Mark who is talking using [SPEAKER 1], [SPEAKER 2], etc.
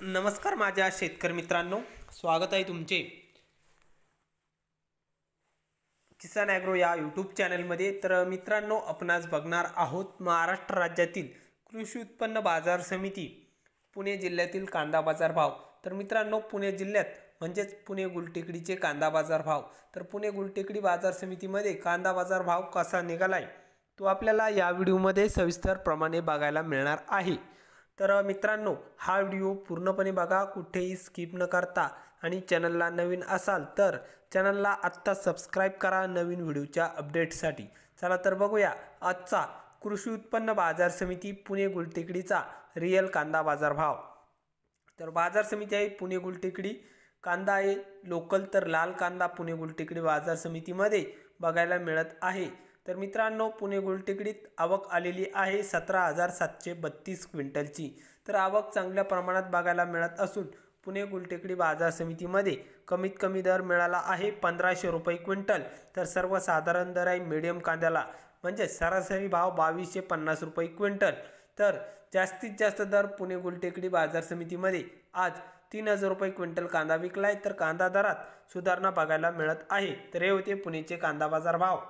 [SPEAKER 1] नमस्कार माझ्या शेतकरी मित्रांनो, स्वागत आहे तुमचे किसान ॲग्रो या यूट्यूब चॅनलमध्ये। तर मित्रांनो, आपण आज बघणार आहोत महाराष्ट्र राज्यातील कृषी उत्पन्न बाजार समिती पुणे जिल्ह्यातील कांदा बाजार भाव। तर मित्रांनो, पुणे जिल्ह्यात म्हणजेच पुणे गुलटेकडीचे कांदा बाजार भाव। तर पुणे गुलटेकडी बाजार समितीमध्ये कांदा बाजार भाव कसा निघालाय तो आपल्याला या व्हिडिओमध्ये सविस्तर प्रमाणे बघायला मिळणार आहे। तर मित्रांनो, हा व्हिडिओ पूर्णपणे बघा, कुठेही स्किप न करता। आणि चॅनलला नवीन असाल तर चॅनलला आत्ता सबस्क्राइब करा नवीन व्हिडिओच्या अपडेटसाठी। चला तर बघूया आजचा कृषी उत्पन्न बाजार समिती पुणे गुलटेकडीचा रिअल कांदा बाजार भाव। तर बाजार समिती आहे पुणे गुलटेकडी, कांदा आहे लोकल, तर लाल कांदा पुणे गुलटेकडी बाजार समितीमध्ये बघायला मिळत आहे। तर मित्रांनो, पुणे गुलटेकडीत आवक आलेली आहे 17,732 क्विंटलची। तर आवक चांगल्या प्रमाणात बघायला मिळत असून पुणे गुलटेकडी बाजार समितीमध्ये कमीत कमी दर मिळाला आहे 1500 रुपये क्विंटल। तर सर्वसाधारण दर आहे मीडियम कांद्याला म्हणजे सरासरी भाव 2250 रुपये क्विंटल। तर जास्तीत जास्त दर पुणे गुलटेकडी बाजार समितीमध्ये आज 3000 रुपये क्विंटल कांदा विकलाय। तर कांदा दरात सुधारणा बघायला मिळत आहे। तर हे होते पुणेचे कांदा बाजार भाव।